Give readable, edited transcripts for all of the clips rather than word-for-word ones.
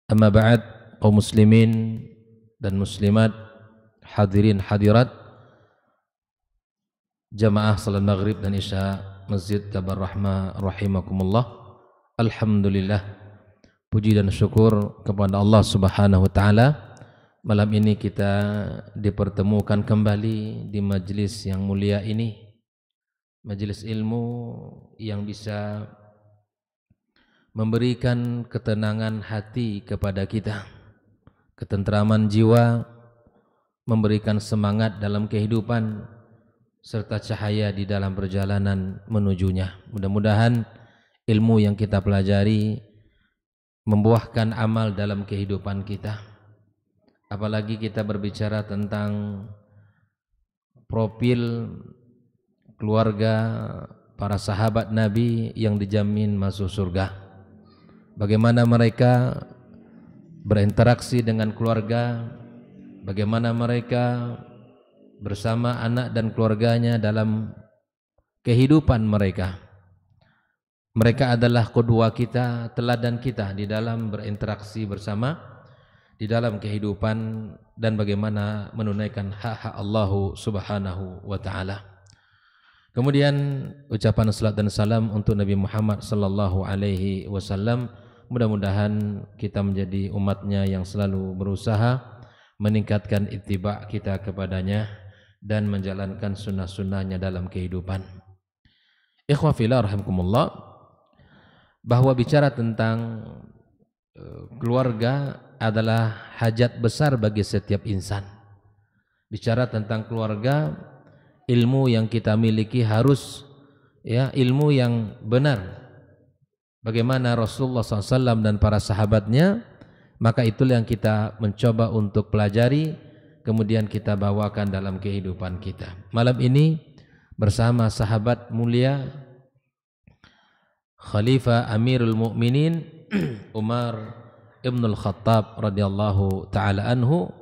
Amma ba'd, kaum muslimin dan muslimat, hadirin hadirat, jamaah salat maghrib dan isya Masjid Jabar Rahmah rahimakumullah. Alhamdulillah, puji dan syukur kepada Allah Subhanahu wa taala. Malam ini kita dipertemukan kembali di majlis yang mulia ini, majlis ilmu yang bisa memberikan ketenangan hati kepada kita, ketentraman jiwa, memberikan semangat dalam kehidupan, serta cahaya di dalam perjalanan menujunya. Mudah-mudahan ilmu yang kita pelajari membuahkan amal dalam kehidupan kita. Apalagi kita berbicara tentang profil keluarga para sahabat Nabi yang dijamin masuk surga. Bagaimana mereka berinteraksi dengan keluarga, bagaimana mereka bersama anak dan keluarganya dalam kehidupan mereka. Mereka adalah qudwa kita, teladan kita di dalam berinteraksi bersama di dalam kehidupan dan bagaimana menunaikan hak-hak Allah Subhanahu wa taala. Kemudian ucapan salat dan salam untuk Nabi Muhammad sallallahu alaihi wasallam. Mudah-mudahan kita menjadi umatnya yang selalu berusaha meningkatkan ittiba kita kepadanya dan menjalankan sunnah-sunnahnya dalam kehidupan. Ikhwah fillah rahimakumullah, bahwa bicara tentang keluarga adalah hajat besar bagi setiap insan. Bicara tentang keluarga, ilmu yang kita miliki harus ilmu yang benar. Bagaimana Rasulullah SAW dan para sahabatnya, maka itulah yang kita mencoba untuk pelajari, kemudian kita bawakan dalam kehidupan kita. Malam ini bersama sahabat mulia Khalifah Amirul Mukminin Umar Ibn Al-Khattab radhiyallahu ta'ala anhu,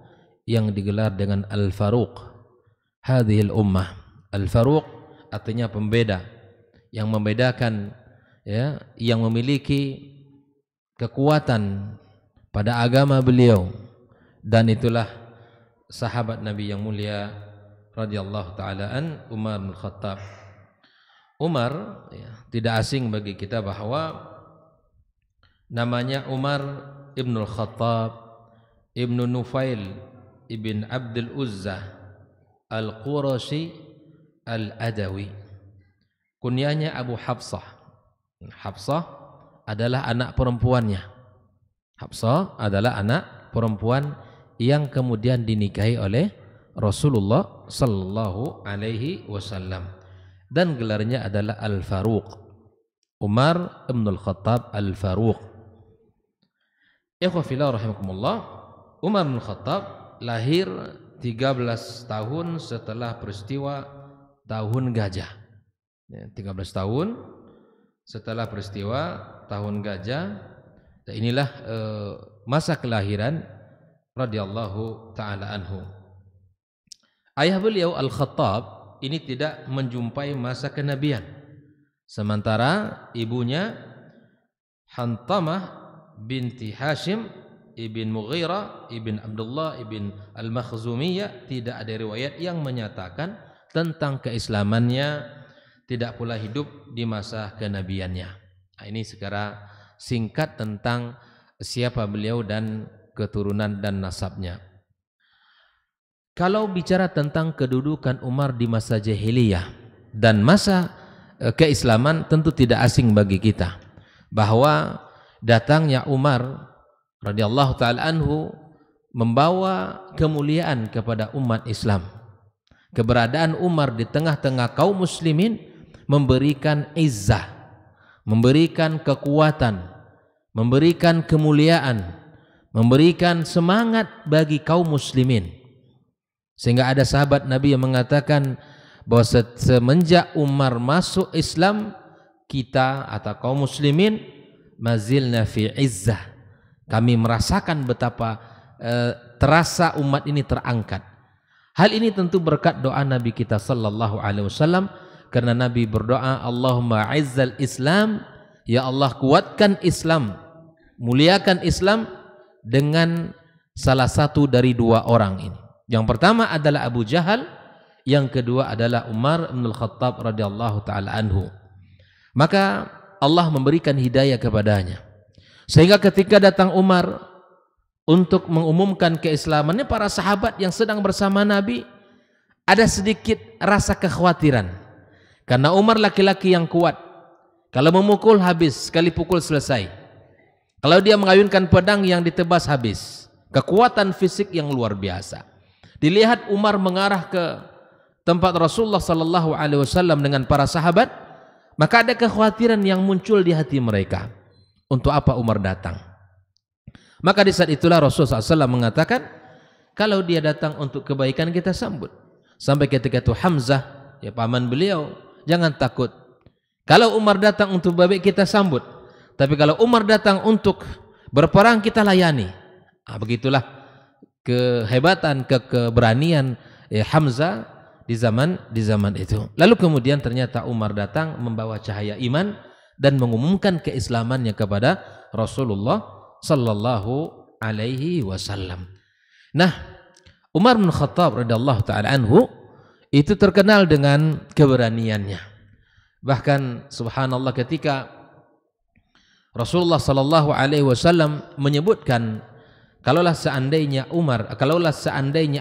yang digelar dengan Al-Faruq hadhil ummah. Al-Faruq artinya pembeda, yang membedakan, yang memiliki kekuatan pada agama beliau, dan itulah sahabat Nabi yang mulia radhiyallahu taala an Umar bin Khattab. Umar tidak asing bagi kita bahwa namanya Umar Ibn Khattab Ibn Nufail Ibn Abdul Uzza Al-Qurashi Al-Adawi. Kunyahnya Abu Hafsah. Hafsah adalah anak perempuannya. Hafsah adalah anak perempuan yang kemudian dinikahi oleh Rasulullah sallallahu alaihi wasallam, dan gelarnya adalah Al-Faruq. Umar Ibn Al-Khattab Al-Faruq. Ikhwah fillah rahimakumullah, Umar bin Khattab lahir 13 tahun setelah peristiwa tahun gajah. 13 tahun setelah peristiwa tahun gajah, dan inilah masa kelahiran radhiyallahu taala anhu. Ayah beliau Al-Khattab ini tidak menjumpai masa kenabian, sementara ibunya Hantamah binti Hashim ibn Mughirah ibn Abdullah ibn Al-Makhzumiyah tidak ada riwayat yang menyatakan tentang keislamannya, tidak pula hidup di masa kenabiannya. Nah, ini secara singkat tentang siapa beliau dan keturunan dan nasabnya. Kalau bicara tentang kedudukan Umar di masa jahiliyah dan masa keislaman, tentu tidak asing bagi kita bahwa datangnya Umar radhiyallahu taala anhu membawa kemuliaan kepada umat Islam. Keberadaan Umar di tengah-tengah kaum muslimin memberikan izzah, memberikan kekuatan, memberikan kemuliaan, memberikan semangat bagi kaum muslimin. Sehingga ada sahabat Nabi yang mengatakan bahwa semenjak Umar masuk Islam, kita atau kaum muslimin mazilna fi izzah. Kami merasakan betapa terasa umat ini terangkat. Hal ini tentu berkat doa Nabi kita sallallahu alaihi wasallam, karena Nabi berdoa, Allahumma izzal Islam, ya Allah kuatkan Islam, muliakan Islam, dengan salah satu dari dua orang ini. Yang pertama adalah Abu Jahal, yang kedua adalah Umar bin Khattab radhiyallahu taala anhu. Maka Allah memberikan hidayah kepadanya. Sehingga ketika datang Umar untuk mengumumkan keislamannya, para sahabat yang sedang bersama Nabi ada sedikit rasa kekhawatiran. Karena Umar laki-laki yang kuat. Kalau memukul habis, sekali pukul selesai. Kalau dia mengayunkan pedang yang ditebas habis. Kekuatan fisik yang luar biasa. Dilihat Umar mengarah ke tempat Rasulullah sallallahu alaihi wasallam dengan para sahabat, maka ada kekhawatiran yang muncul di hati mereka. Untuk apa Umar datang? Maka di saat itulah Rasulullah SAW mengatakan, kalau dia datang untuk kebaikan kita sambut. Sampai ketika itu Hamzah, ya paman beliau, jangan takut. Kalau Umar datang untuk baik kita sambut. Tapi kalau Umar datang untuk berperang kita layani. Nah, begitulah kehebatan, keberanian Hamzah di zaman itu. Lalu kemudian ternyata Umar datang membawa cahaya iman dan mengumumkan keislamannya kepada Rasulullah sallallahu alaihi wasallam. Nah, Umar bin Khattab radhiyallahu taala anhu itu terkenal dengan keberaniannya. Bahkan subhanallah ketika Rasulullah sallallahu alaihi wasallam menyebutkan, kalaulah seandainya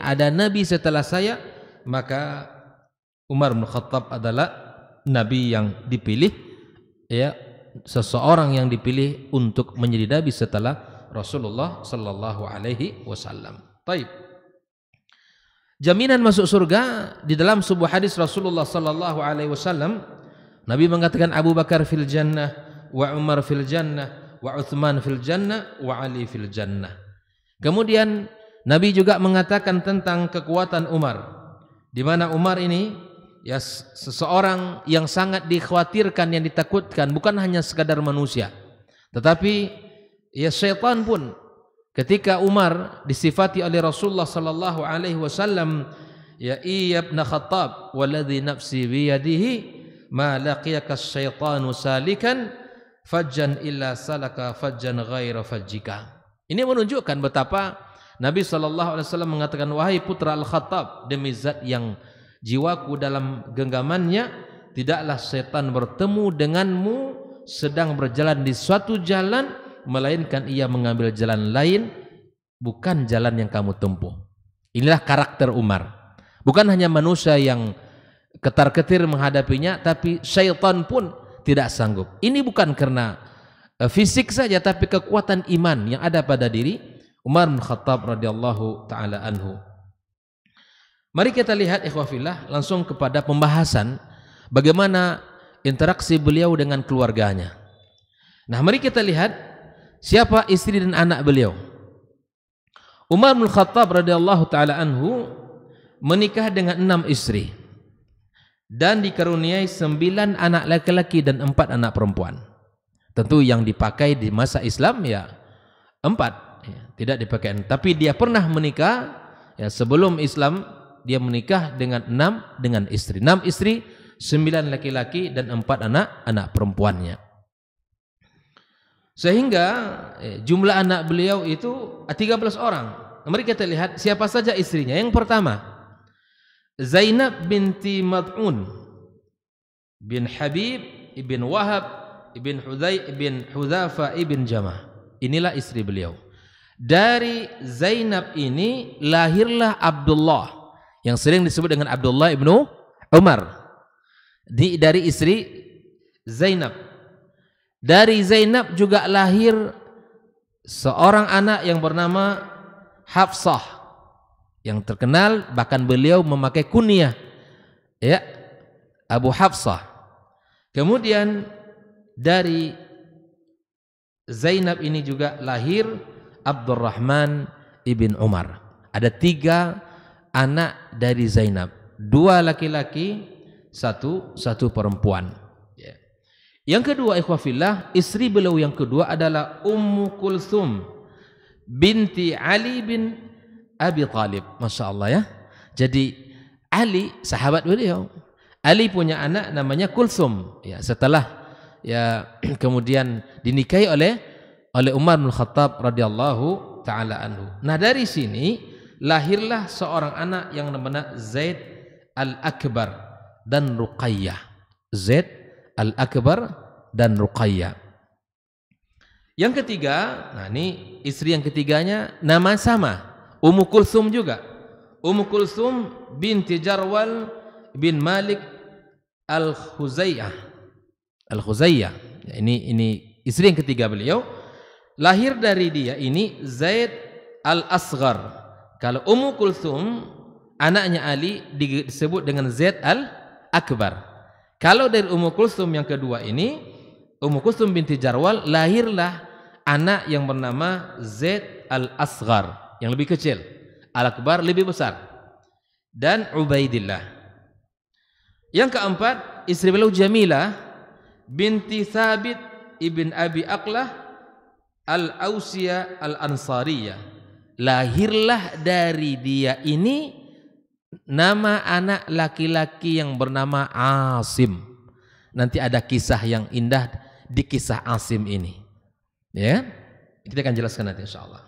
ada nabi setelah saya, maka Umar bin Khattab adalah nabi yang dipilih, ya, seseorang yang dipilih untuk menjadi nabi setelah Rasulullah sallallahu alaihi wasallam. Baik. Jaminan masuk surga di dalam sebuah hadis Rasulullah sallallahu alaihi wasallam, Nabi mengatakan Abu Bakar fil jannah, wa Umar fil jannah, wa Uthman fil jannah, wa Ali fil jannah. Kemudian Nabi juga mengatakan tentang kekuatan Umar, di mana Umar ini ya seseorang yang sangat dikhawatirkan, yang ditakutkan, bukan hanya sekadar manusia, tetapi ya syaitan pun. Ketika Umar disifati oleh Rasulullah sallallahu alaihi wasallam, ya ibn Khattab walladzi nafsi biyadihi ma laqiyaka asyaitanu salikan fajjan illa salaka fajjan ghaira fajjika. Ini menunjukkan betapa Nabi sallallahu alaihi wasallam mengatakan, wahai putra Al-Khattab, demi zat yang jiwaku dalam genggamannya, tidaklah setan bertemu denganmu sedang berjalan di suatu jalan melainkan ia mengambil jalan lain, bukan jalan yang kamu tempuh. Inilah karakter Umar. Bukan hanya manusia yang ketar-ketir menghadapinya, tapi syaitan pun tidak sanggup. Ini bukan karena fisik saja, tapi kekuatan iman yang ada pada diri Umar bin Khattab radhiyallahu taala anhu. Mari kita lihat ikhwafillah langsung kepada pembahasan bagaimana interaksi beliau dengan keluarganya. Nah, mari kita lihat siapa istri dan anak beliau. Umar bin Khattab radhiyallahu taala anhu menikah dengan 6 istri dan dikaruniai 9 anak laki-laki dan 4 anak perempuan. Tentu yang dipakai di masa Islam ya 4, ya, tidak dipakai. Tapi dia pernah menikah ya sebelum Islam, dia menikah dengan 6 istri. 6 istri, 9 laki-laki dan 4 anak perempuannya. Sehingga jumlah anak beliau itu 13 orang. Mari kita lihat siapa saja istrinya. Yang pertama, Zainab binti Mad'un bin Habib ibn Wahab ibn Hudzafa ibn Jamah. Inilah istri beliau. Dari Zainab ini lahirlah Abdullah yang sering disebut dengan Abdullah ibnu Umar. Dari istri Zainab. Dari Zainab juga lahir seorang anak yang bernama Hafsah, yang terkenal bahkan beliau memakai kunyah ya Abu Hafsah. Kemudian dari Zainab ini juga lahir Abdurrahman ibn Umar. Ada 3 anak dari Zainab, 2 laki-laki, 1 perempuan. Yang kedua ikhwafillah, istri beliau yang kedua adalah Ummu Kulthum binti Ali bin Abi Thalib. Masya Allah ya. Jadi Ali sahabat beliau. Ali punya anak namanya Kulthum. Ya, setelah ya kemudian dinikahi oleh Umar bin Khattab radhiyallahu taala anhu. Nah, dari sini lahirlah seorang anak yang namanya Zaid Al-Akbar dan Ruqayyah. Zaid Al-Akbar dan Ruqayyah. Yang ketiga, nah ini istri yang ketiganya nama sama, Ummu Kulsum juga. Ummu Kulsum binti Jarwal bin Malik Al-Khuzaiyah. Al-Khuzaiyah. Ya, ini istri yang ketiga beliau. Lahir dari dia ini Zaid Al-Asghar. Kalau Ummu Kulsum anaknya Ali disebut dengan Zaid Al-Akbar. Kalau dari Ummu Kulsum yang kedua ini Ummu Kulsum binti Jarwal, lahirlah anak yang bernama Zaid Al-Asghar, yang lebih kecil. Al-Akbar lebih besar. Dan Ubaidillah. Yang keempat, istri beliau Jamilah binti Thabit ibn Abi Aqlah Al-Ausiyah Al-Ansariyah. Lahirlah dari dia ini nama anak laki-laki yang bernama Asim. Nanti ada kisah yang indah di kisah Asim ini, ya, kita akan jelaskan nanti insyaallah.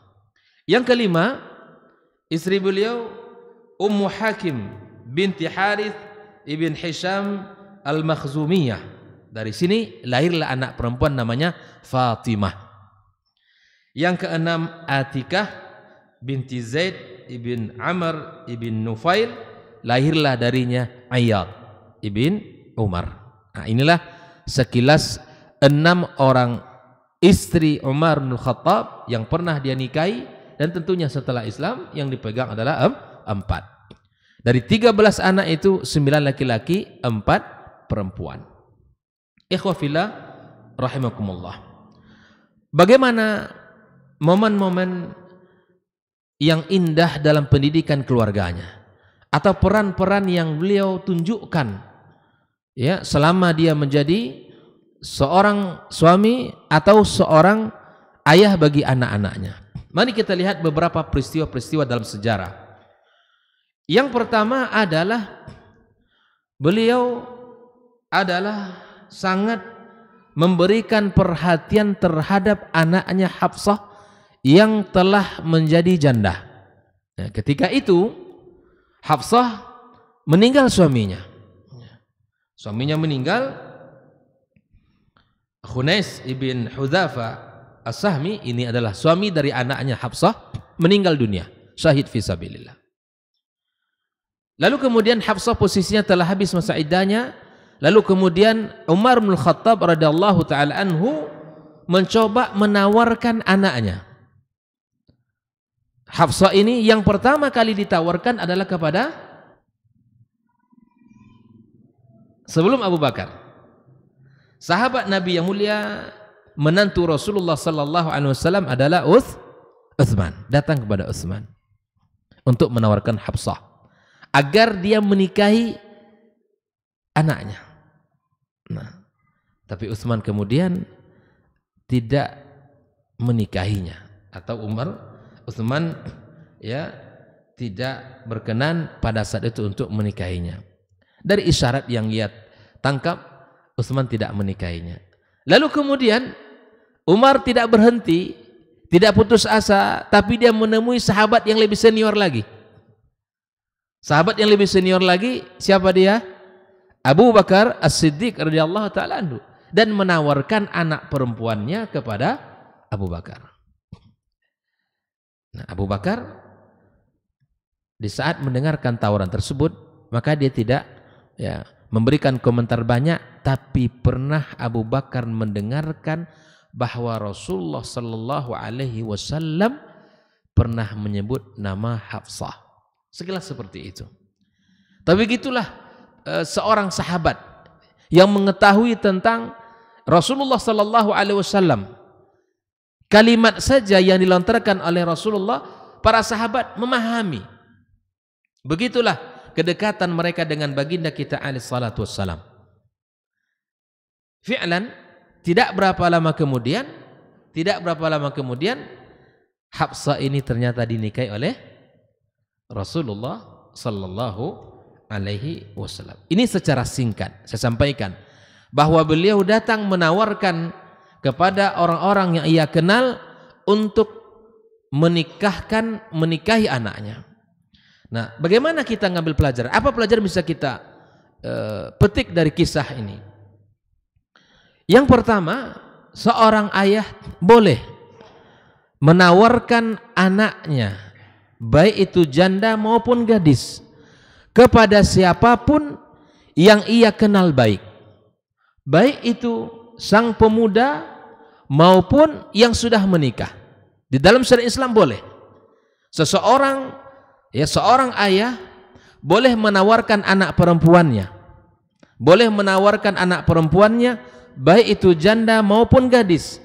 Yang kelima, istri beliau Ummu Hakim binti Harith ibn Hisham Al-Makhzumiyah. Dari sini lahirlah anak perempuan namanya Fatimah. Yang keenam, Atikah binti Zaid ibn Amr ibn Nufail, lahirlah darinya Ayyad ibn Umar. Nah, inilah sekilas 6 orang istri Umar bin Khattab yang pernah dia nikahi, dan tentunya setelah Islam yang dipegang adalah 4. Dari 13 anak itu 9 laki-laki, 4 perempuan. Ikhwah fillah rahimakumullah. Bagaimana momen-momen yang indah dalam pendidikan keluarganya, atau peran-peran yang beliau tunjukkan, ya, selama dia menjadi seorang suami atau seorang ayah bagi anak-anaknya. Mari kita lihat beberapa peristiwa-peristiwa dalam sejarah. Yang pertama adalah beliau adalah sangat memberikan perhatian terhadap anaknya Hafsah yang telah menjadi janda. Nah, ketika itu Hafsah meninggal suaminya. Suaminya meninggal. Khunais ibn Hudzafa As-Sahmi ini adalah suami dari anaknya Hafsah, meninggal dunia, syahid fisabilillah. Lalu kemudian Hafsah posisinya telah habis masa iddahnya. Lalu kemudian Umar bin Khattab radhiyallahu taala anhu mencoba menawarkan anaknya. Hafsah ini yang pertama kali ditawarkan adalah kepada sebelum Abu Bakar. Sahabat Nabi yang mulia, menantu Rasulullah sallallahu alaihi wasallam adalah Utsman. Datang kepada Utsman untuk menawarkan Hafsah agar dia menikahi anaknya. Nah, tapi Utsman kemudian tidak menikahinya, atau Utsman ya tidak berkenan pada saat itu untuk menikahinya. Dari isyarat yang ia tangkap, Utsman tidak menikahinya. Lalu kemudian Umar tidak berhenti, tidak putus asa, tapi dia menemui sahabat yang lebih senior lagi. Sahabat yang lebih senior lagi, siapa dia? Abu Bakar As-Siddiq radhiyallahu taala anhu, dan menawarkan anak perempuannya kepada Abu Bakar. Nah, Abu Bakar di saat mendengarkan tawaran tersebut, maka dia tidak memberikan komentar banyak, tapi pernah Abu Bakar mendengarkan bahwa Rasulullah sallallahu alaihi wasallam pernah menyebut nama Hafsah. Sekilas seperti itu. Tapi begitulah seorang sahabat yang mengetahui tentang Rasulullah sallallahu alaihi wasallam. Kalimat saja yang dilontarkan oleh Rasulullah, para sahabat memahami. Begitulah kedekatan mereka dengan baginda kita alaihi salatu wassalam. Fi'lan, tidak berapa lama kemudian Hafsah ini ternyata dinikahi oleh Rasulullah sallallahu alaihi wasallam. Ini secara singkat saya sampaikan bahwa beliau datang menawarkan kepada orang-orang yang ia kenal untuk menikahi anaknya. Nah, bagaimana kita ngambil pelajaran? Apa pelajaran bisa kita petik dari kisah ini? Yang pertama, seorang ayah boleh menawarkan anaknya, baik itu janda maupun gadis, kepada siapapun yang ia kenal baik. Baik itu sang pemuda maupun yang sudah menikah. Di dalam syariat Islam boleh. Seorang ayah boleh menawarkan anak perempuannya. Boleh menawarkan anak perempuannya, baik itu janda maupun gadis,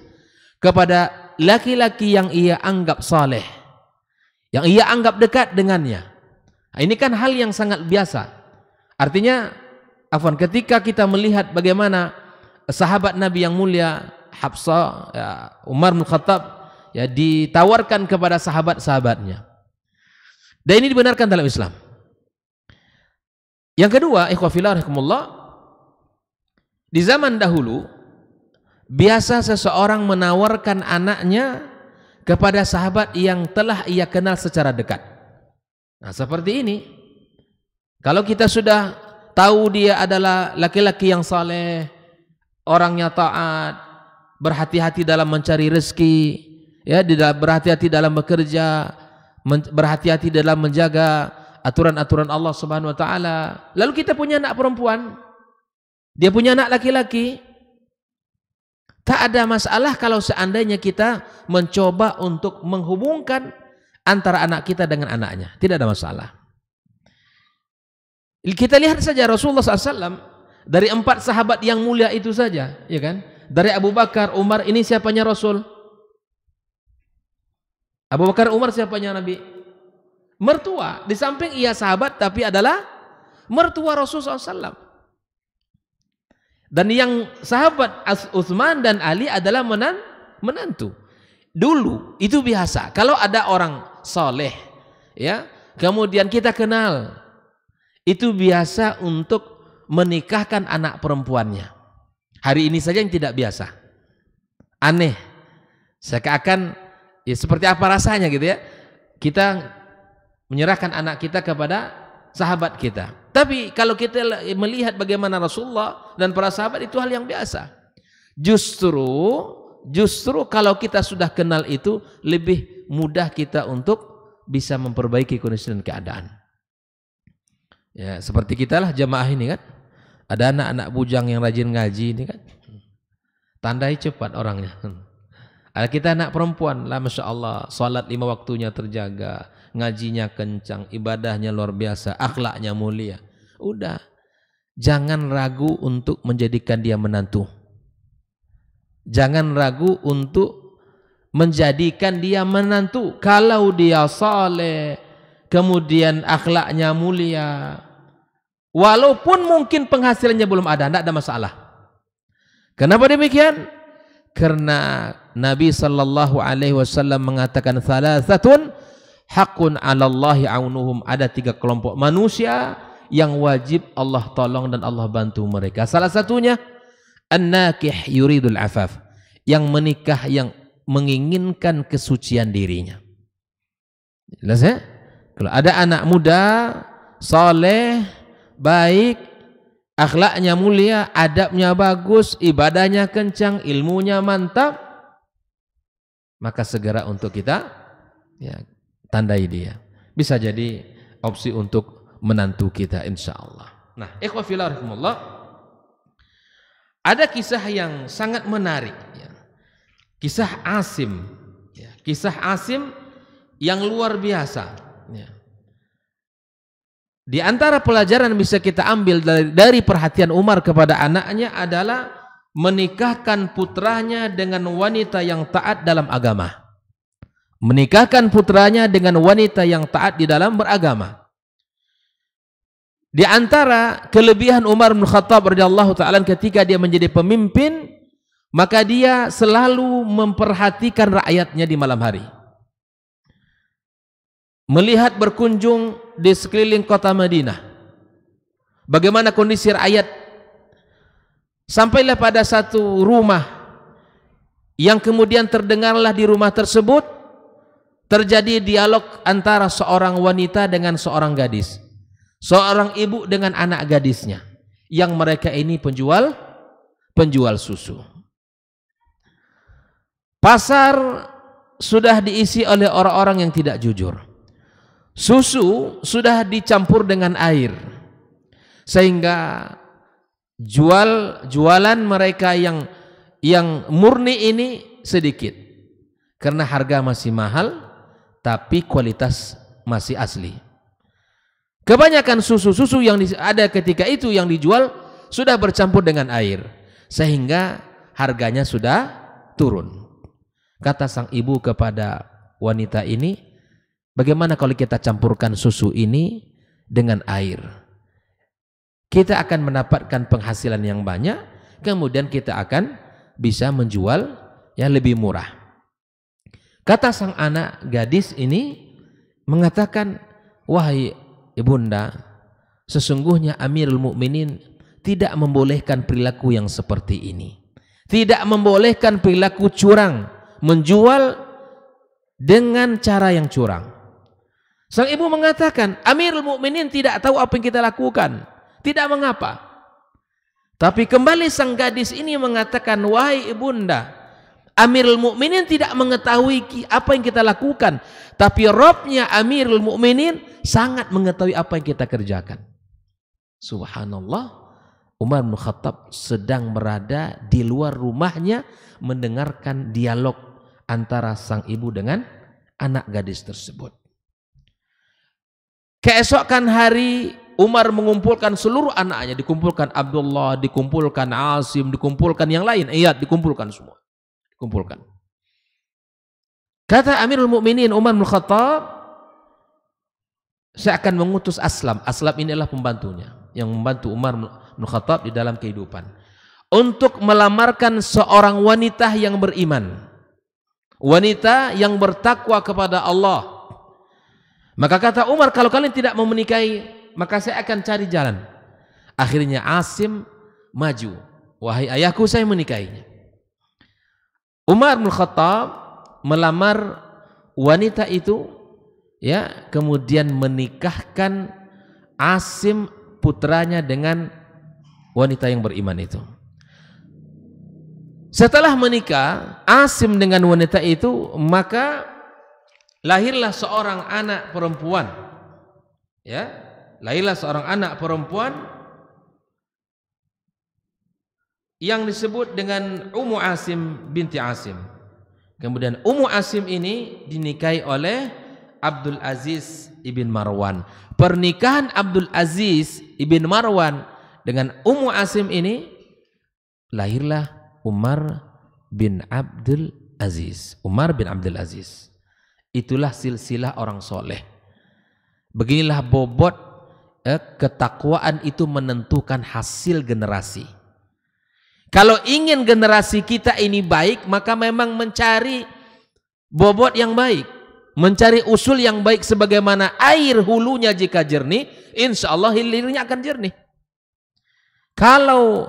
kepada laki-laki yang ia anggap saleh, yang ia anggap dekat dengannya. Nah, ini kan hal yang sangat biasa. Artinya, ketika kita melihat bagaimana sahabat Nabi yang mulia Hafsah, Umar bin Khattab, ditawarkan kepada sahabat-sahabatnya. Dan ini dibenarkan dalam Islam. Yang kedua, ikhwah fillah rahimakumullah, di zaman dahulu biasa seseorang menawarkan anaknya kepada sahabat yang telah ia kenal secara dekat. Nah, seperti ini. Kalau kita sudah tahu dia adalah laki-laki yang saleh, orangnya taat, berhati-hati dalam mencari rezeki, berhati-hati dalam bekerja, berhati-hati dalam menjaga aturan-aturan Allah Subhanahu wa taala. Lalu kita punya anak perempuan, dia punya anak laki-laki, tak ada masalah kalau seandainya kita mencoba untuk menghubungkan antara anak kita dengan anaknya, tidak ada masalah. Kita lihat saja Rasulullah SAW dari 4 sahabat yang mulia itu saja, ya kan? Dari Abu Bakar, Umar, ini siapanya Rasul? Abu Bakar, Umar siapanya Nabi? Mertua. Di samping ia sahabat, tapi adalah mertua Rasulullah SAW. Dan yang sahabat Utsman dan Ali adalah menantu. Dulu itu biasa. Kalau ada orang soleh, kemudian kita kenal, itu biasa untuk menikahkan anak perempuannya. Hari ini saja yang tidak biasa, aneh. Seakan seperti apa rasanya gitu ya, kita menyerahkan anak kita kepada sahabat kita. Tapi kalau kita melihat bagaimana Rasulullah dan para sahabat, itu hal yang biasa. Justru kalau kita sudah kenal itu, lebih mudah kita untuk bisa memperbaiki kondisi dan keadaan. Ya, seperti kita lah jamaah ini kan, ada anak-anak bujang yang rajin ngaji ini kan, tandai cepat orangnya. Ada kita anak perempuan lah, Masya Allah, salat 5 waktunya terjaga, ngajinya kencang, ibadahnya luar biasa, akhlaknya mulia. Udah, jangan ragu untuk menjadikan dia menantu. Jangan ragu untuk menjadikan dia menantu. Kalau dia saleh, kemudian akhlaknya mulia, walaupun mungkin penghasilannya belum ada, tidak ada masalah. Kenapa demikian? Karena Nabi sallallahu alaihi wasallam mengatakan thalathatun haqqun 'alallahi aunuhum, ada 3 kelompok manusia yang wajib Allah tolong dan Allah bantu mereka. Salah satunya an-nakih yuridul afaf, yang menikah yang menginginkan kesucian dirinya. Jelas ya? Kalau ada anak muda saleh, baik, akhlaknya mulia, adabnya bagus, ibadahnya kencang, ilmunya mantap, maka segera untuk kita tandai dia. Bisa jadi opsi untuk menantu kita insyaallah. Nah, ikhwah fillah rahimakumullah, ada kisah yang sangat menarik, kisah Asim, kisah Asim yang luar biasa. Di antara pelajaran bisa kita ambil dari perhatian Umar kepada anaknya adalah menikahkan putranya dengan wanita yang taat dalam agama. Menikahkan putranya dengan wanita yang taat di dalam beragama. Di antara kelebihan Umar bin Khattab radhiyallahu ta'ala ketika dia menjadi pemimpin, maka dia selalu memperhatikan rakyatnya di malam hari. Melihat berkunjung di sekeliling kota Madinah, bagaimana kondisi rakyat. Sampailah pada satu rumah yang kemudian terdengarlah di rumah tersebut terjadi dialog antara seorang wanita dengan seorang gadis, seorang ibu dengan anak gadisnya, yang mereka ini penjual susu. Pasar sudah diisi oleh orang-orang yang tidak jujur. Susu sudah dicampur dengan air, sehingga jualan mereka yang murni ini sedikit, karena harga masih mahal tapi kualitas masih asli. Kebanyakan susu yang ada ketika itu yang dijual sudah bercampur dengan air, sehingga harganya sudah turun. Kata sang ibu kepada wanita ini, bagaimana kalau kita campurkan susu ini dengan air? Kita akan mendapatkan penghasilan yang banyak, kemudian kita akan bisa menjual yang lebih murah. Kata sang anak gadis ini mengatakan, wahai ibunda, sesungguhnya Amirul Mukminin tidak membolehkan perilaku yang seperti ini. Tidak membolehkan perilaku curang, menjual dengan cara yang curang. Sang ibu mengatakan, Amirul Mukminin tidak tahu apa yang kita lakukan, tidak mengapa. Tapi kembali sang gadis ini mengatakan, wahai ibunda, Amirul Mukminin tidak mengetahui apa yang kita lakukan, tapi Rabbnya Amirul Mukminin sangat mengetahui apa yang kita kerjakan. Subhanallah, Umar bin Khattab sedang berada di luar rumahnya mendengarkan dialog antara sang ibu dengan anak gadis tersebut. Keesokan hari Umar mengumpulkan seluruh anaknya, dikumpulkan Abdullah, dikumpulkan Asim, dikumpulkan yang lain, dikumpulkan semua. Dikumpulkan. Kata Amirul Mukminin Umar bin Khattab, saya akan mengutus Aslam. Aslam ini adalah pembantunya yang membantu Umar bin Khattab di dalam kehidupan, untuk melamarkan seorang wanita yang beriman, wanita yang bertakwa kepada Allah. Maka kata Umar, kalau kalian tidak mau menikahi, maka saya akan cari jalan. Akhirnya Asim maju, wahai ayahku, saya menikahinya. Umar bin Khattab melamar wanita itu, ya, kemudian menikahkan Asim putranya dengan wanita yang beriman itu. Setelah menikah Asim dengan wanita itu, maka lahirlah seorang anak perempuan, ya, lahirlah seorang anak perempuan yang disebut dengan Ummu Asim binti Asim. Kemudian Ummu Asim ini dinikahi oleh Abdul Aziz ibn Marwan. Pernikahan Abdul Aziz ibn Marwan dengan Ummu Asim ini, lahirlah Umar bin Abdul Aziz. Umar bin Abdul Aziz. Itulah silsilah orang soleh. Beginilah bobot ketakwaan itu menentukan hasil generasi. Kalau ingin generasi kita ini baik, maka memang mencari bobot yang baik, mencari usul yang baik, sebagaimana air hulunya jika jernih, insya Allah hilirnya akan jernih. Kalau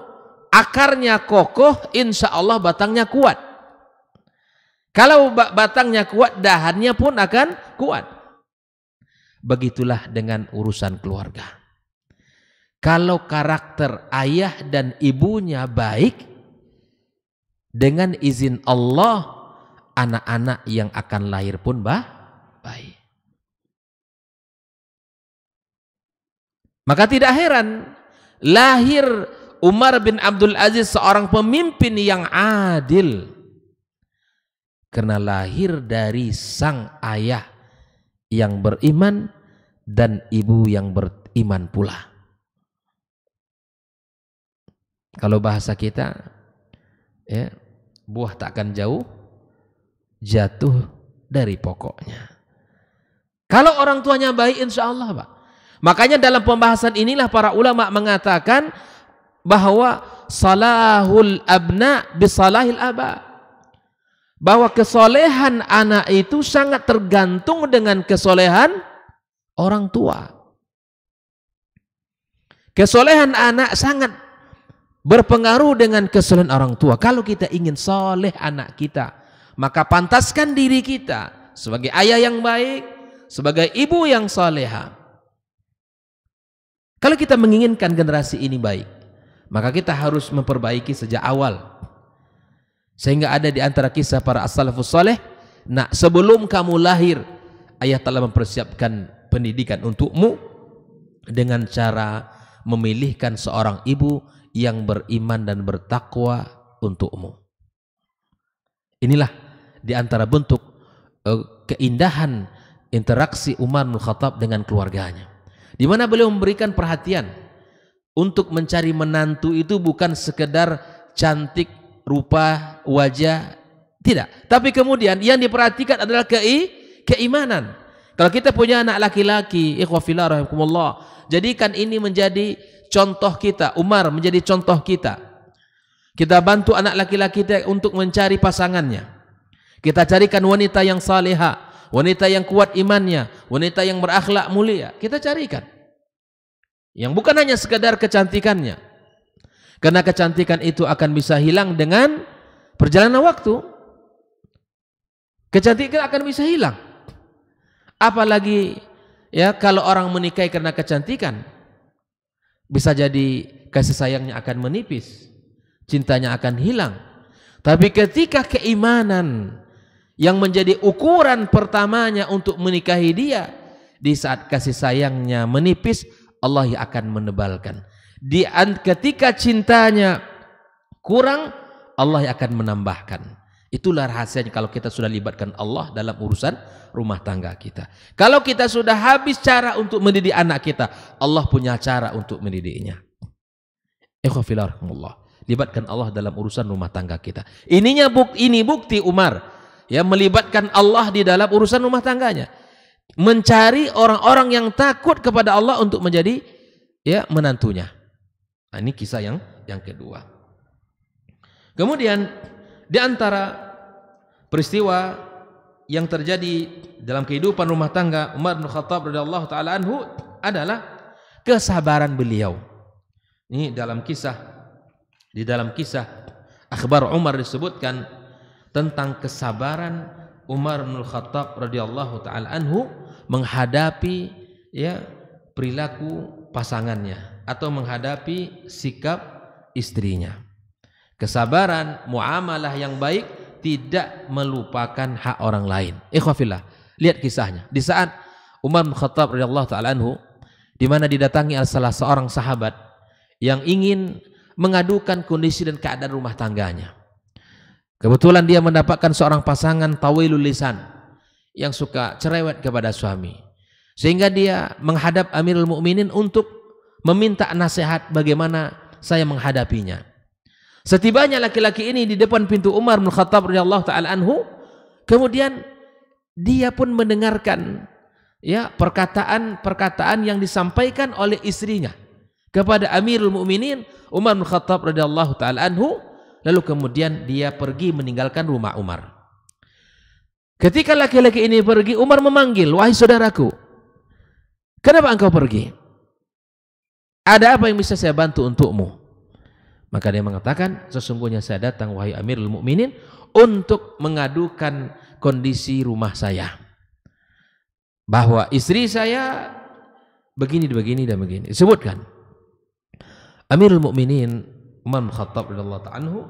akarnya kokoh, insya Allah batangnya kuat. Kalau batangnya kuat, dahannya pun akan kuat. Begitulah dengan urusan keluarga. Kalau karakter ayah dan ibunya baik, dengan izin Allah, anak-anak yang akan lahir pun baik. Maka tidak heran lahir Umar bin Abdul Aziz, seorang pemimpin yang adil, karena lahir dari sang ayah yang beriman dan ibu yang beriman pula. Kalau bahasa kita, ya, buah tak akan jauh jatuh dari pokoknya. Kalau orang tuanya baik, insya Allah, Pak. Makanya dalam pembahasan inilah para ulama mengatakan bahwa salahul abna bisalahil aba, bahwa kesolehan anak itu sangat tergantung dengan kesolehan orang tua. Kesolehan anak sangat berpengaruh dengan kesolehan orang tua. Kalau kita ingin soleh anak kita, maka pantaskan diri kita sebagai ayah yang baik, sebagai ibu yang saleha. Kalau kita menginginkan generasi ini baik, maka kita harus memperbaiki sejak awal. Sehingga ada di antara kisah para as-salafus saleh, nah sebelum kamu lahir, ayah telah mempersiapkan pendidikan untukmu dengan cara memilihkan seorang ibu yang beriman dan bertakwa untukmu. Inilah di antara bentuk keindahan interaksi Umar bin Khattab dengan keluarganya, di mana beliau memberikan perhatian untuk mencari menantu itu bukan sekedar cantik rupa wajah, tidak, tapi kemudian yang diperhatikan adalah keimanan. Kalau kita punya anak laki-laki, ikhwah fillah rahimakumullah, jadikan ini menjadi contoh kita. Umar menjadi contoh kita. Kita bantu anak laki-laki kita untuk mencari pasangannya. Kita carikan wanita yang saleha, wanita yang kuat imannya, wanita yang berakhlak mulia. Kita carikan. Yang bukan hanya sekadar kecantikannya. Karena kecantikan itu akan bisa hilang dengan perjalanan waktu. Kecantikan akan bisa hilang. Apalagi ya kalau orang menikahi karena kecantikan, bisa jadi kasih sayangnya akan menipis, cintanya akan hilang. Tapi ketika keimanan yang menjadi ukuran pertamanya untuk menikahi dia, di saat kasih sayangnya menipis, Allah yang akan menebalkan. Ketika cintanya kurang, Allah yang akan menambahkan. Itulah rahasianya kalau kita sudah libatkan Allah dalam urusan rumah tangga kita. Kalau kita sudah habis cara untuk mendidik anak kita, Allah punya cara untuk mendidiknya. Libatkan Allah dalam urusan rumah tangga kita. Ini bukti Umar ya, melibatkan Allah di dalam urusan rumah tangganya. Mencari orang-orang yang takut kepada Allah untuk menjadi ya menantunya. Nah, ini kisah yang kedua. Kemudian di antara peristiwa yang terjadi dalam kehidupan rumah tangga Umar bin Khattab radhiyallahu taala anhu adalah kesabaran beliau. Ini di dalam kisah Akhbar Umar disebutkan tentang kesabaran Umar bin Khattab radhiyallahu taala anhu menghadapi ya perilaku pasangannya atau menghadapi sikap istrinya. Kesabaran, muamalah yang baik, tidak melupakan hak orang lain. Ikhwafillah, lihat kisahnya. Di saat Umar bin Khattab radhiyallahu taala anhu, di mana didatangi salah seorang sahabat yang ingin mengadukan kondisi dan keadaan rumah tangganya. Kebetulan dia mendapatkan seorang pasangan tawilul lisan yang suka cerewet kepada suami, sehingga dia menghadap Amirul Mukminin untuk meminta nasihat bagaimana saya menghadapinya. Setibanya laki-laki ini di depan pintu Umar bin Khattab radhiyallahu taala anhu, kemudian dia pun mendengarkan ya perkataan-perkataan yang disampaikan oleh istrinya kepada Amirul Mukminin Umar bin Khattab radhiyallahu taala anhu, lalu kemudian dia pergi meninggalkan rumah Umar. Ketika laki-laki ini pergi, Umar memanggil, "Wahai saudaraku, kenapa engkau pergi? Ada apa yang bisa saya bantu untukmu?" Maka dia mengatakan, "Sesungguhnya saya datang wahai Amirul Mukminin untuk mengadukan kondisi rumah saya, bahwa istri saya begini dan begini." Disebutkan Amirul Mukminin Umar bin Khattab radhiyallahu ta'ala anhu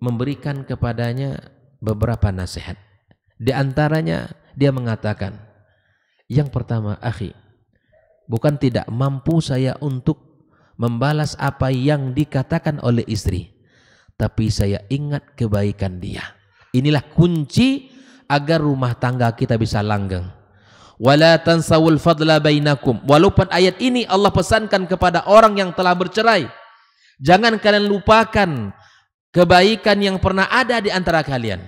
memberikan kepadanya beberapa nasihat. Di antaranya dia mengatakan, yang pertama, "Akhi, bukan tidak mampu saya untuk membalas apa yang dikatakan oleh istri, tapi saya ingat kebaikan dia." Inilah kunci agar rumah tangga kita bisa langgeng. Wala tansawul fadla bainakum. Walaupun ayat ini Allah pesankan kepada orang yang telah bercerai, jangan kalian lupakan kebaikan yang pernah ada di antara kalian.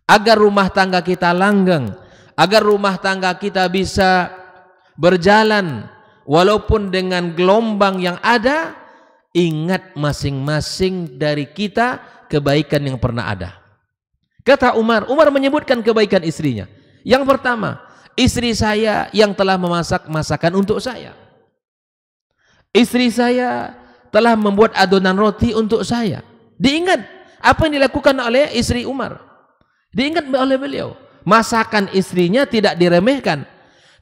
Agar rumah tangga kita langgeng, agar rumah tangga kita bisa berjalan walaupun dengan gelombang yang ada, ingat masing-masing dari kita kebaikan yang pernah ada. Kata Umar menyebutkan kebaikan istrinya. Yang pertama, istri saya yang telah memasak masakan untuk saya. Istri saya telah membuat adonan roti untuk saya. Diingat apa yang dilakukan oleh istri Umar. Diingat oleh beliau. masakan istrinya tidak diremehkan.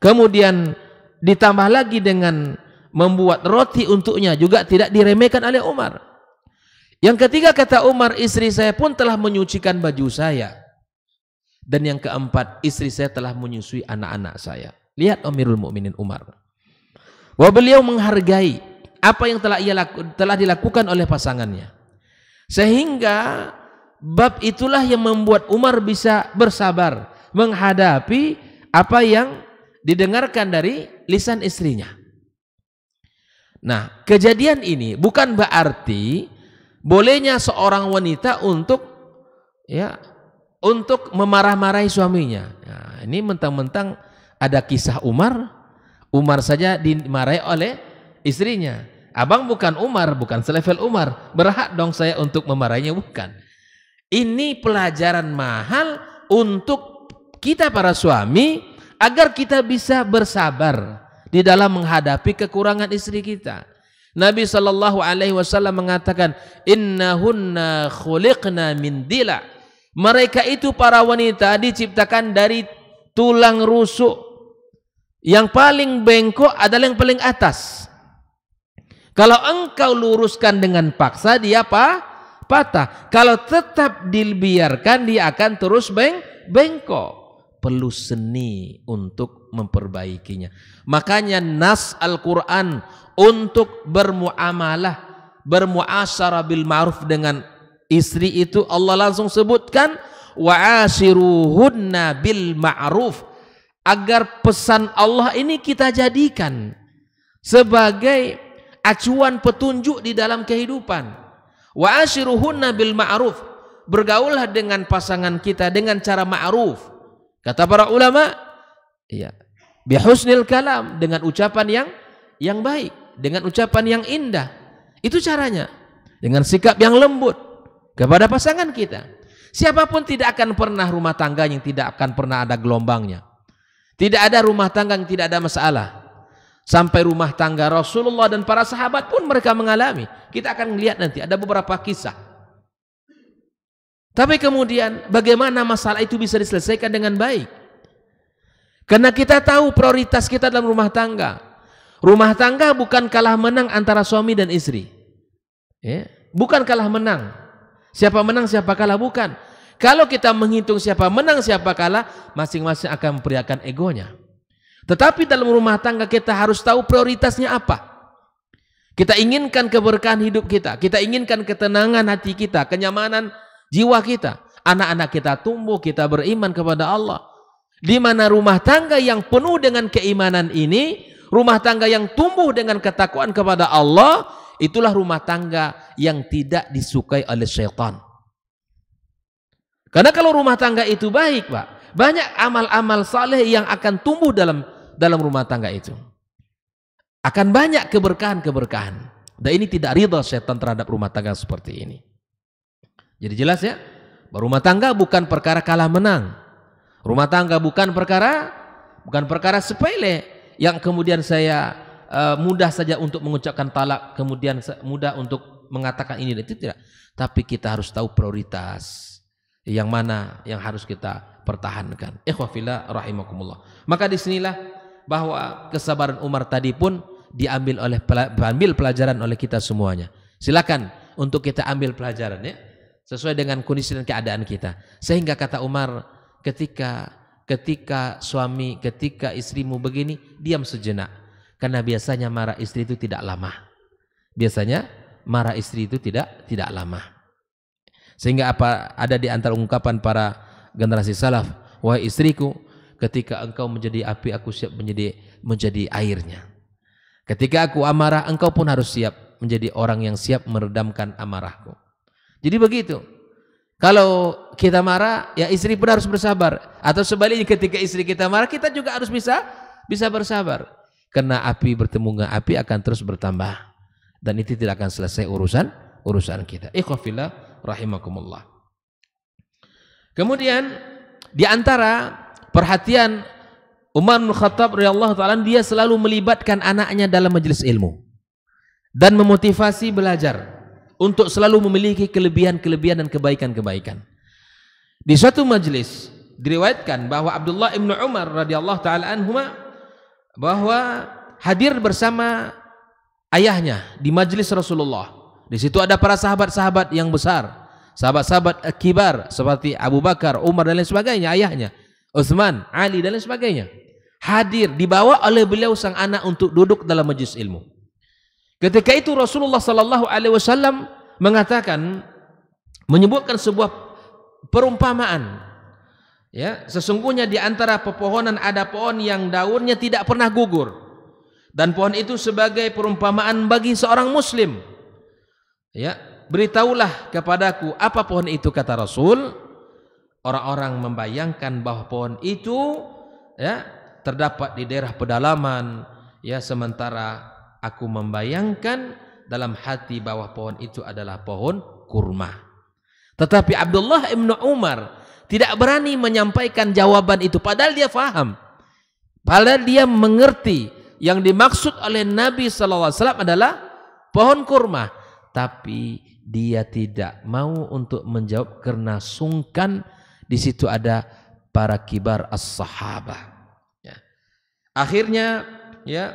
Kemudian ditambah lagi dengan membuat roti untuknya juga tidak diremehkan oleh Umar. Yang ketiga kata Umar, istri saya pun telah menyucikan baju saya. Dan yang keempat, istri saya telah menyusui anak-anak saya. Lihat Amirul Mukminin Umar, bahwa beliau menghargai apa yang telah dilakukan oleh pasangannya. Sehingga bab itulah yang membuat Umar bisa bersabar menghadapi apa yang didengarkan dari lisan istrinya. Nah, kejadian ini bukan berarti bolehnya seorang wanita untuk memarah-marahi suaminya. Nah, ini mentang-mentang ada kisah Umar saja dimarahi oleh istrinya. Abang bukan Umar, bukan selevel Umar, berhak dong saya untuk memarahinya? Bukan. Ini pelajaran mahal untuk kita para suami agar kita bisa bersabar di dalam menghadapi kekurangan istri kita. Nabi SAW mengatakan, innahunna khuliqna min dila. Mereka itu para wanita diciptakan dari tulang rusuk. Yang paling bengkok adalah yang paling atas. Kalau engkau luruskan dengan paksa, dia patah. Kalau tetap dibiarkan, dia akan terus bengkok. Perlu seni untuk memperbaikinya. Makanya nas Al-Quran untuk bermuamalah, bermuasyarah bil ma'ruf dengan istri itu Allah langsung sebutkan wa'ashiruhunna bil ma'ruf, agar pesan Allah ini kita jadikan sebagai acuan petunjuk di dalam kehidupan. Wa'ashiruhunna bil ma'ruf, bergaullah dengan pasangan kita dengan cara ma'ruf. Kata para ulama, bihusnil kalam, dengan ucapan yang baik, dengan ucapan yang indah. Itu caranya, dengan sikap yang lembut kepada pasangan kita. Siapapun tidak akan pernah rumah tangga yang tidak akan pernah ada gelombangnya. Tidak ada rumah tangga yang tidak ada masalah. Sampai rumah tangga Rasulullah dan para sahabat pun mereka mengalami. Kita akan melihat nanti ada beberapa kisah. Tapi kemudian bagaimana masalah itu bisa diselesaikan dengan baik? Karena kita tahu prioritas kita dalam rumah tangga. Rumah tangga bukan kalah menang antara suami dan istri. Bukan kalah menang. Siapa menang siapa kalah, bukan. Kalau kita menghitung siapa menang siapa kalah, masing-masing akan memperlihatkan egonya. Tetapi dalam rumah tangga kita harus tahu prioritasnya apa. Kita inginkan keberkahan hidup kita, kita inginkan ketenangan hati kita, kenyamanan jiwa kita, anak-anak kita tumbuh, kita beriman kepada Allah. Di mana rumah tangga yang penuh dengan keimanan ini, rumah tangga yang tumbuh dengan ketakwaan kepada Allah, itulah rumah tangga yang tidak disukai oleh syaitan. Karena kalau rumah tangga itu baik, Pak, banyak amal-amal saleh yang akan tumbuh dalam rumah tangga itu. Akan banyak keberkahan-keberkahan. Dan ini tidak ridha syaitan terhadap rumah tangga seperti ini. Jadi jelas ya, rumah tangga bukan perkara kalah menang. Rumah tangga bukan perkara sepele yang kemudian saya mudah saja untuk mengucapkan talak, kemudian mudah untuk mengatakan ini dan itu, tidak. Tapi kita harus tahu prioritas. Yang mana yang harus kita pertahankan. Ikhwafillah rahimakumullah. Maka disinilah bahwa kesabaran Umar tadi pun diambil pelajaran oleh kita semuanya. Silakan untuk kita ambil pelajaran ya, sesuai dengan kondisi dan keadaan kita. Sehingga kata Umar, ketika istrimu begini, diam sejenak. Karena biasanya marah istri itu tidak lama. Biasanya marah istri itu tidak lama. Sehingga ada di antara ungkapan para generasi salaf, wahai istriku, ketika engkau menjadi api, aku siap menjadi airnya. Ketika aku amarah, engkau pun harus siap menjadi orang yang siap meredamkan amarahku. Jadi begitu. Kalau kita marah, ya istri pun harus bersabar. Atau sebaliknya, ketika istri kita marah, kita juga harus bisa bersabar. Karena api bertemu dengan api akan terus bertambah. Dan itu tidak akan selesai urusan kita. Ikhwafillah rahimakumullah. Kemudian di antara perhatian Umar bin Khattab radhiyallahu ta'ala, dia selalu melibatkan anaknya dalam majelis ilmu dan memotivasi belajar untuk selalu memiliki kelebihan-kelebihan dan kebaikan-kebaikan. Di suatu majelis diriwayatkan bahwa Abdullah ibnu Umar radhiyallahu taala anhuma bahwa hadir bersama ayahnya di majelis Rasulullah. Di situ ada para sahabat-sahabat yang besar, sahabat-sahabat kibar seperti Abu Bakar, Umar dan lain sebagainya, ayahnya, Utsman, Ali dan lain sebagainya. Hadir dibawa oleh beliau sang anak untuk duduk dalam majelis ilmu. Ketika itu Rasulullah sallallahu alaihi wasallam mengatakan, menyebutkan sebuah perumpamaan. Ya, sesungguhnya di antara pepohonan ada pohon yang daunnya tidak pernah gugur. Dan pohon itu sebagai perumpamaan bagi seorang muslim. Ya, beritahulah kepadaku apa pohon itu, kata Rasul. Orang-orang membayangkan bahwa pohon itu ya terdapat di daerah pedalaman, ya, sementara aku membayangkan dalam hati bahwa pohon itu adalah pohon kurma. Tetapi Abdullah ibnu Umar tidak berani menyampaikan jawaban itu, padahal dia faham, padahal dia mengerti yang dimaksud oleh Nabi SAW adalah pohon kurma. Tapi dia tidak mau untuk menjawab karena sungkan di situ ada para kibar as-sahabah. Ya. Akhirnya ya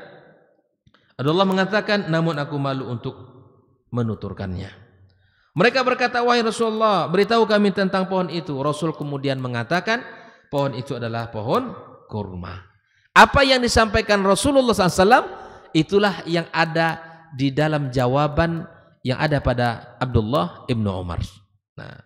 Abdullah mengatakan, namun aku malu untuk menuturkannya. Mereka berkata, wahai Rasulullah, beritahu kami tentang pohon itu. Rasul kemudian mengatakan, pohon itu adalah pohon kurma. Apa yang disampaikan Rasulullah SAW, itulah yang ada di dalam jawaban yang ada pada Abdullah ibnu Umar. Nah,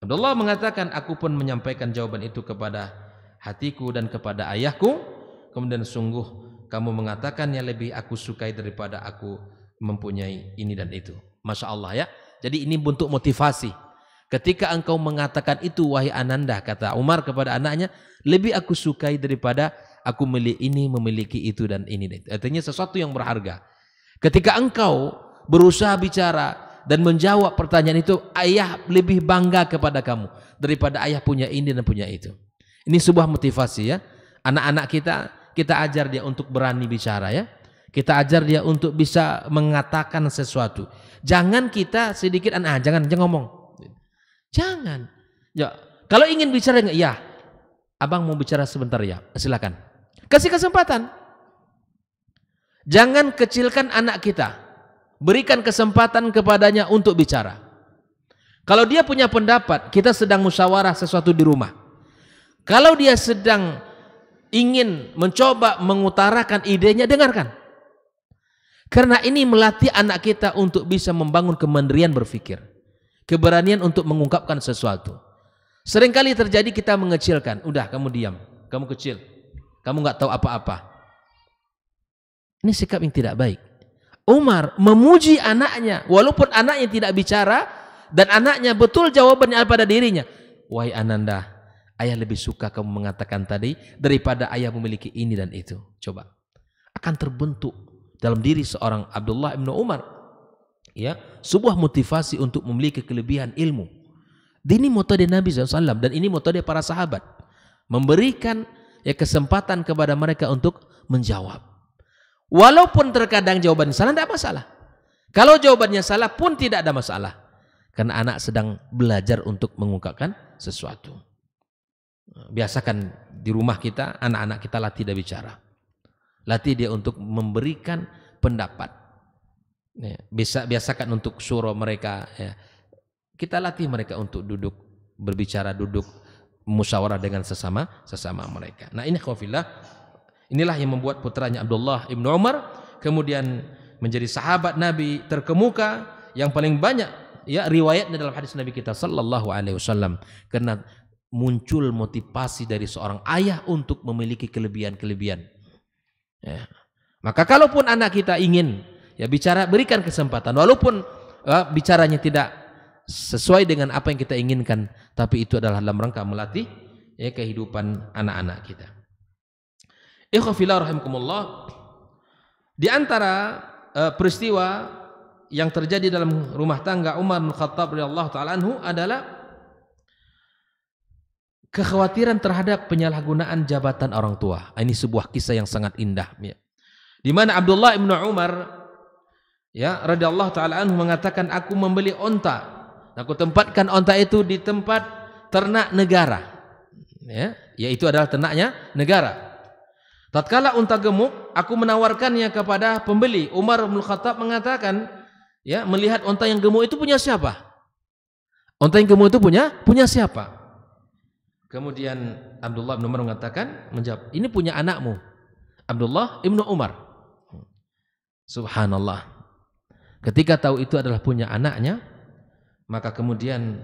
Abdullah mengatakan, aku pun menyampaikan jawaban itu kepada hatiku dan kepada ayahku. Kemudian sungguh kamu mengatakan yang lebih aku sukai daripada aku mempunyai ini dan itu. Masya Allah ya. Jadi ini bentuk motivasi. Ketika engkau mengatakan itu, wahai Ananda, kata Umar kepada anaknya, lebih aku sukai daripada aku memiliki itu dan ini. Artinya sesuatu yang berharga. Ketika engkau berusaha bicara dan menjawab pertanyaan itu, ayah lebih bangga kepada kamu daripada ayah punya ini dan punya itu. Ini sebuah motivasi ya. Anak-anak kita ajar dia untuk berani bicara ya. Kita ajar dia untuk bisa mengatakan sesuatu. Jangan kita sedikit jangan ngomong. Jangan. Ya, kalau ingin bicara, ya, abang mau bicara sebentar ya, silakan. Kasih kesempatan. Jangan kecilkan anak kita. Berikan kesempatan kepadanya untuk bicara. Kalau dia punya pendapat, kita sedang musyawarah sesuatu di rumah. Kalau dia sedang ingin mencoba mengutarakan idenya, dengarkan. Karena ini melatih anak kita untuk bisa membangun kemandirian berpikir, keberanian untuk mengungkapkan sesuatu. Seringkali terjadi kita mengecilkan, udah kamu diam, kamu kecil, kamu nggak tahu apa-apa. Ini sikap yang tidak baik. Umar memuji anaknya, walaupun anaknya tidak bicara dan anaknya betul jawabannya pada dirinya. Wahai Ananda, ayah lebih suka kamu mengatakan tadi daripada ayah memiliki ini dan itu. Coba, akan terbentuk dalam diri seorang Abdullah ibnu Umar ya sebuah motivasi untuk memiliki kelebihan ilmu. Ini metode Nabi SAW dan ini metode para sahabat, memberikan ya kesempatan kepada mereka untuk menjawab. Walaupun terkadang jawabannya salah, tidak masalah. Kalau jawabannya salah pun tidak ada masalah, karena anak sedang belajar untuk mengungkapkan sesuatu. Biasakan di rumah kita, anak-anak kita latih dia bicara. Latih dia untuk memberikan pendapat. Ya, biasakan untuk syura mereka. Ya. Kita latih mereka untuk duduk berbicara, duduk musyawarah dengan sesama mereka. Nah ini khawfillah, inilah yang membuat putranya Abdullah ibnu Umar kemudian menjadi sahabat Nabi terkemuka yang paling banyak ya riwayatnya dalam hadis Nabi kita sallallahu alaihi wasallam, karena muncul motivasi dari seorang ayah untuk memiliki kelebihan-kelebihan. Ya. Maka kalaupun anak kita ingin ya bicara, berikan kesempatan walaupun bicaranya tidak sesuai dengan apa yang kita inginkan, tapi itu adalah dalam rangka melatih ya kehidupan anak-anak kita. Ikhwafillah rahimakumullah, di antara peristiwa yang terjadi dalam rumah tangga Umar bin Khattab radhiyallahu taala anhu adalah kekhawatiran terhadap penyalahgunaan jabatan orang tua. Ini sebuah kisah yang sangat indah ya. Di mana Abdullah ibnu Umar ya radhiyallahu taala anhu mengatakan, aku membeli onta, aku tempatkan onta itu di tempat ternak negara. ya, yaitu adalah ternaknya negara. Tatkala unta gemuk, aku menawarkannya kepada pembeli. Umar bin Khattab mengatakan, ya, melihat unta yang gemuk itu punya siapa? Unta yang gemuk itu punya siapa? Kemudian Abdullah bin Umar mengatakan, menjawab, ini punya anakmu, Abdullah ibnu Umar. Subhanallah. Ketika tahu itu adalah punya anaknya, maka kemudian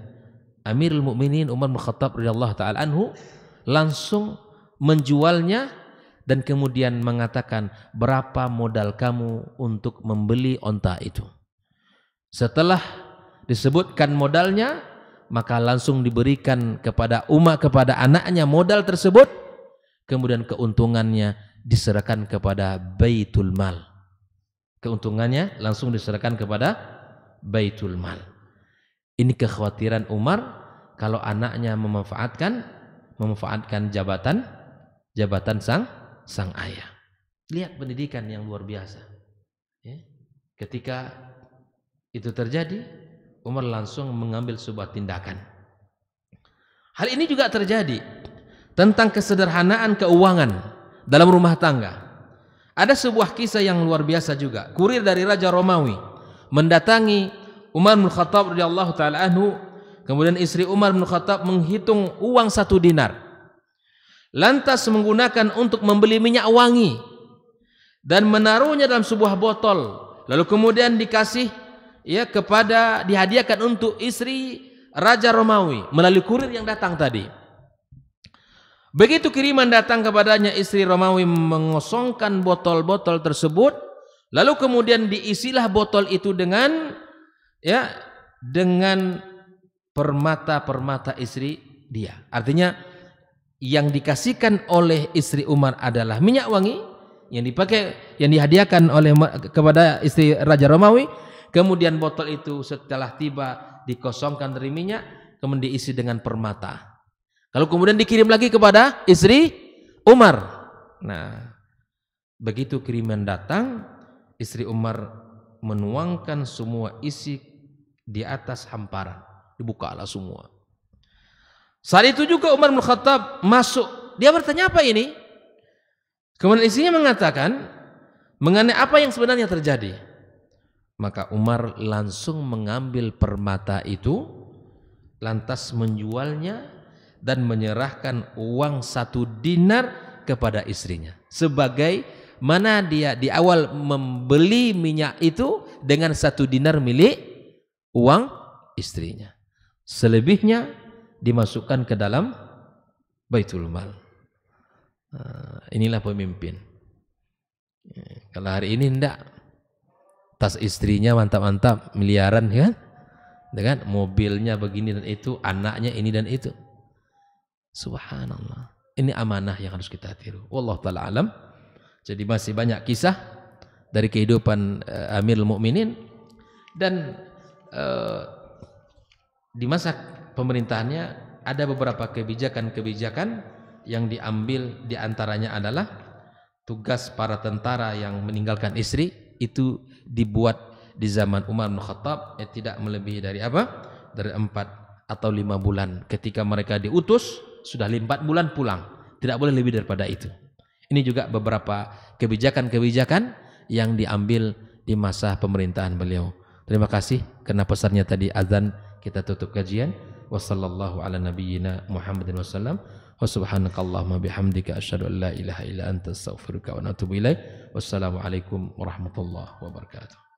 Amirul Mukminin Umar bin Khattab radhiyallahu taala anhu langsung menjualnya dan kemudian mengatakan, berapa modal kamu untuk membeli onta itu? Setelah disebutkan modalnya, maka langsung diberikan kepada kepada anaknya modal tersebut, kemudian keuntungannya diserahkan kepada Baitul Mal. Keuntungannya langsung diserahkan kepada Baitul Mal. Ini kekhawatiran Umar kalau anaknya memanfaatkan jabatan sang ayah. Lihat pendidikan yang luar biasa. Ya. Ketika itu terjadi, Umar langsung mengambil sebuah tindakan. Hal ini juga terjadi tentang kesederhanaan keuangan dalam rumah tangga. Ada sebuah kisah yang luar biasa juga. Kurir dari Raja Romawi mendatangi Umar bin Khattab radhiyallahu taala anhu. Kemudian istri Umar bin Khattab menghitung uang 1 dinar. Lantas menggunakan untuk membeli minyak wangi dan menaruhnya dalam sebuah botol. Lalu kemudian dikasih, ya, dihadiahkan untuk istri Raja Romawi melalui kurir yang datang tadi. Begitu kiriman datang kepadanya, istri Romawi mengosongkan botol-botol tersebut, lalu kemudian diisilah botol itu dengan permata-permata istri dia. Artinya yang dikasihkan oleh istri Umar adalah minyak wangi yang dihadiahkan kepada istri Raja Romawi. Kemudian botol itu setelah tiba dikosongkan dari minyak, kemudian diisi dengan permata. Lalu kemudian dikirim lagi kepada istri Umar. Nah, begitu kiriman datang, istri Umar menuangkan semua isi di atas hamparan. Dibukalah semua. Saat itu juga Umar bin Khattab masuk. Dia bertanya, apa ini? Kemudian istrinya mengatakan, mengenai apa yang sebenarnya terjadi. Maka Umar langsung mengambil permata itu, lantas menjualnya dan menyerahkan uang 1 dinar kepada istrinya. Sebagai mana dia di awal membeli minyak itu dengan 1 dinar milik uang istrinya. Selebihnya dimasukkan ke dalam Baitul Mal. Inilah pemimpin. Kalau hari ini enggak, tas istrinya mantap-mantap, miliaran, kan? Dengan mobilnya begini dan itu, anaknya ini dan itu. Subhanallah. Ini amanah yang harus kita tiru. Wallahu taala alam. Jadi masih banyak kisah dari kehidupan Amirul Mukminin, dan di masa pemerintahannya ada beberapa kebijakan-kebijakan yang diambil, diantaranya adalah tugas para tentara yang meninggalkan istri itu dibuat di zaman Umar bin Khattab, tidak melebihi dari dari 4 atau 5 bulan. Ketika mereka diutus sudah 4 bulan pulang, tidak boleh lebih daripada itu. Ini juga beberapa kebijakan-kebijakan yang diambil di masa pemerintahan beliau. Terima kasih karena pesannya tadi azan, kita tutup kajian. Wassallallahu ala nabiyyina Muhammadin wasallam. Wa subhanakallahumma bihamdika asyhadu an la ilaha illa anta astaghfiruka wa atubu ilaik. Wassalamualaikum warahmatullahi wabarakatuh.